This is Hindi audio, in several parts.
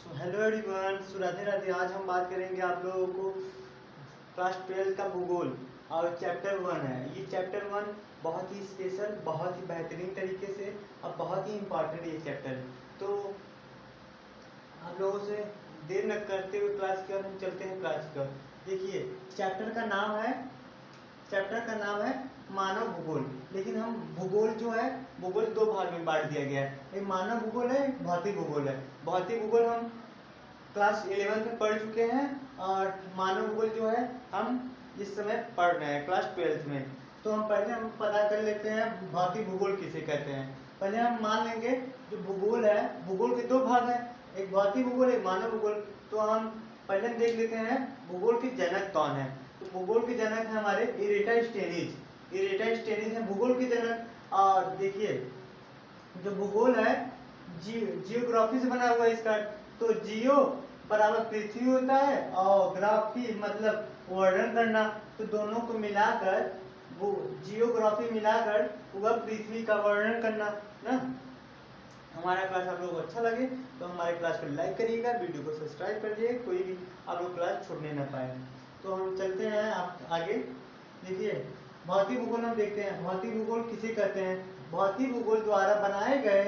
Hello everyone, Radhe Radhe. आज हम बात करेंगे आप लोगों को क्लास 12 का भूगोल और चैप्टर 1 है। ये चैप्टर 1 बहुत ही स्पेशल, बहुत ही बेहतरीन तरीके से और बहुत ही इम्पोर्टेंट ये चैप्टर है। तो आप लोगों से देर न करते हुए क्लास की ओर हम चलते हैं क्लास की ओर। देखिए, चैप्टर का नाम है मानव भूगोल। लेकिन हम भूगोल जो है भूगोल दो भाग में बांट दिया गया है। एक मानव भूगोल है, एक भौतिक भूगोल है। भौतिक भूगोल हम क्लास 11 में पढ़ चुके हैं और मानव भूगोल जो है हम इस समय पढ़ रहे हैं क्लास 12 में। तो हम पता कर लेते हैं भौतिक भूगोल किसे कहते हैं। पहले हम मान लेंगे जो भूगोल है, भूगोल के दो भाग हैं, एक भौतिक भूगोल, एक मानव भूगोल। तो हम पहले देख लेते हैं भूगोल के जनक कौन है। तो भूगोल के जनक है हमारे इरेटास्टेनीज है भूगोल के जनक। और देखिए, जो भूगोल है जियोग्राफी से बना हुआ है इसका। तो जियो बराबर पृथ्वी होता है और ग्राफी मतलब वर्णन करना। तो दोनों को मिलाकर वो जियोग्राफी मिलाकर वह पृथ्वी का वर्णन करना ना। हमारा क्लास आप लोगों को अच्छा लगे तो हमारे क्लास को लाइक करिएगा, वीडियो को सब्सक्राइब करिए, कोई भी आप लोग क्लास छोड़ने ना पाए। तो हम चलते हैं आप आगे। देखिए, भौतिक भूगोल हम देखते हैं। भौतिक भूगोल किसे कहते हैं? भौतिक भूगोल द्वारा बनाए गए,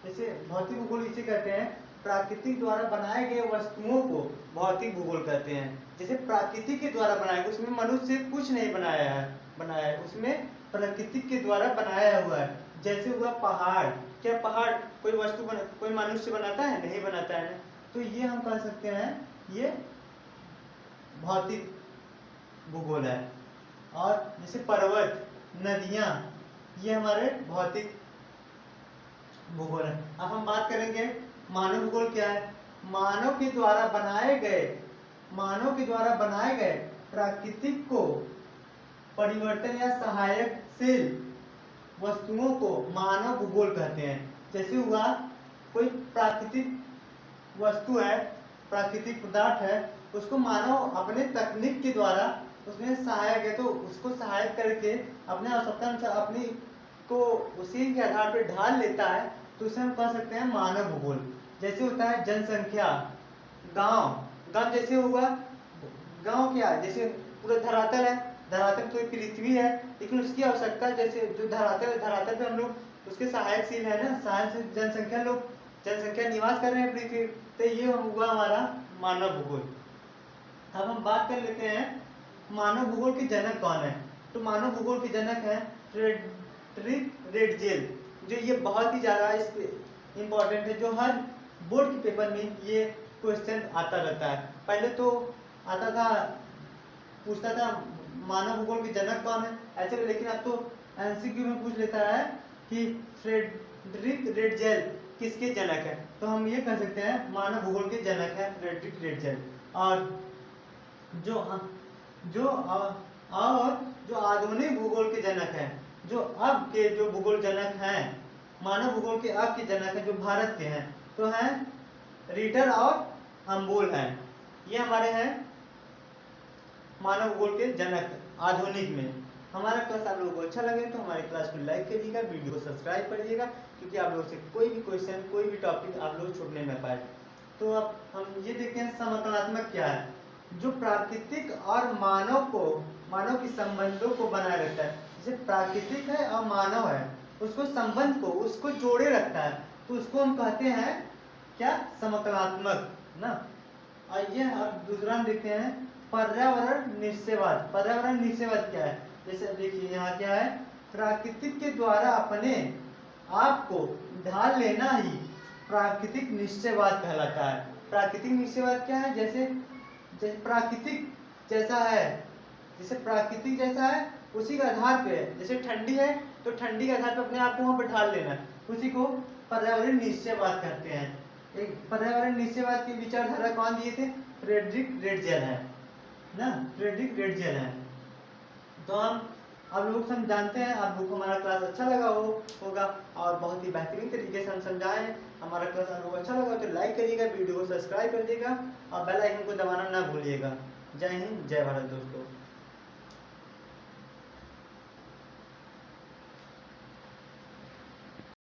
जैसे भौतिक भूगोल इसे कहते हैं प्राकृतिक द्वारा बनाए गए वस्तुओं को भौतिक भूगोल कहते हैं। जैसे प्राकृतिक के द्वारा बनाया, उसमें मनुष्य कुछ नहीं बनाया है, उसमें प्राकृतिक के द्वारा बनाया हुआ है। जैसे हुआ पहाड़, क्या पहाड़ कोई मनुष्य बनाता है? नहीं बनाता है ना। तो ये हम कह सकते हैं ये भौतिक भूगोल है। और जैसे पर्वत, नदियां, ये हमारे भौतिक भूगोल है। अब हम बात करेंगे मानव भूगोल क्या है। मानव के द्वारा बनाए गए प्राकृतिक को परिवर्तन या सहायकशील वस्तुओं को मानव भूगोल कहते हैं। जैसे हुआ कोई प्राकृतिक वस्तु है, प्राकृतिक पदार्थ है, उसको मानव अपने तकनीक के द्वारा उसमें सहायक है तो उसको सहायक करके अपने आवश्यकता अनुसार अपनी को उसी के आधार पर ढाल लेता है। तो उसे हम कह सकते हैं मानव भूगोल। जैसे होता है जनसंख्या, गांव जैसे हुआ, गांव क्या है? जैसे पूरा धरातल है, धरातल तो पृथ्वी है, लेकिन उसकी आवश्यकता जैसे जो धरातल है, धरातल पे हम लोग उसके सहायकशील है ना, सहायक जनसंख्या निवास कर रहे हैं पृथ्वी। तो ये हुआ हमारा मानव भूगोल। अब हम बात कर लेते हैं मानव भूगोल के जनक कौन है। तो मानव भूगोल के जनक है फ्रेडरिक रेडजेल। जो ये बहुत ही ज्यादा इस पे इम्पोर्टेंट है, जो हर बोर्ड के पेपर में ये क्वेश्चन आता रहता है। पहले तो आता था, पूछता था मानव भूगोल के जनक कौन है ऐसे, लेकिन अब तो एमसीक्यू में पूछ लेता है कि फ्रेडरिक रेडजेल किसके जनक है। तो हम ये कह सकते हैं मानव भूगोल के जनक है फ्रेडरिक रेडजेल। और जो आधुनिक भूगोल के जनक हैं, जो अब के जो भूगोल जनक हैं, मानव भूगोल के अब के जनक हैं जो भारत के हैं, तो हैं रीटर और हम्बोल हैं। ये हमारे हैं मानव भूगोल के जनक आधुनिक में। हमारा क्लास आप लोगों को अच्छा लगे तो हमारे क्लास को लाइक करिएगा, वीडियो को सब्सक्राइब करिएगा, क्योंकि आप लोगों से कोई भी क्वेश्चन, कोई भी टॉपिक आप लोग छूटने न पाए। तो अब हम ये देखते हैं समकलात्मक क्या है। जो प्राकृतिक और मानव के संबंधों को बनाए रखता है। जैसे प्राकृतिक है और मानव है, उसको जोड़े रखता है, तो उसको हम कहते हैं क्या? समकलात्मक ना। आइए अब दूसरा हम देखते हैं पर्यावरण निश्चयवाद। पर्यावरण निश्चयवाद क्या है? जैसे देखिए यहाँ क्या है, प्राकृतिक के द्वारा अपने आप को ढाल लेना ही प्राकृतिक निश्चयवाद कहलाता है। प्राकृतिक निश्चयवाद क्या है? जैसे प्राकृतिक जैसा है उसी के आधार पे है। जैसे ठंडी है तो ठंडी के आधार पे अपने आप को वहां पर ढाल लेना, उसी को पर्यावरण निश्चयवाद कहते हैं। एक पर्यावरण निश्चयवाद की विचारधारा कौन दिए थे? फ्रेडरिक रेडजेल है ना, फ्रेडरिक रेडजेल है। तो हम आप लोग सब जानते हैं, आप लोग को हमारा क्लास अच्छा लगा होगा और बहुत ही बेहतरीन तरीके से हम समझाएं। हमारा क्लास आप लोगों को अच्छा लगा तो लाइक करिएगा, वीडियो को सब्सक्राइब करिएगा और बेल आइकन को दबाना ना भूलिएगा। जय हिंद, जय भारत दोस्तों।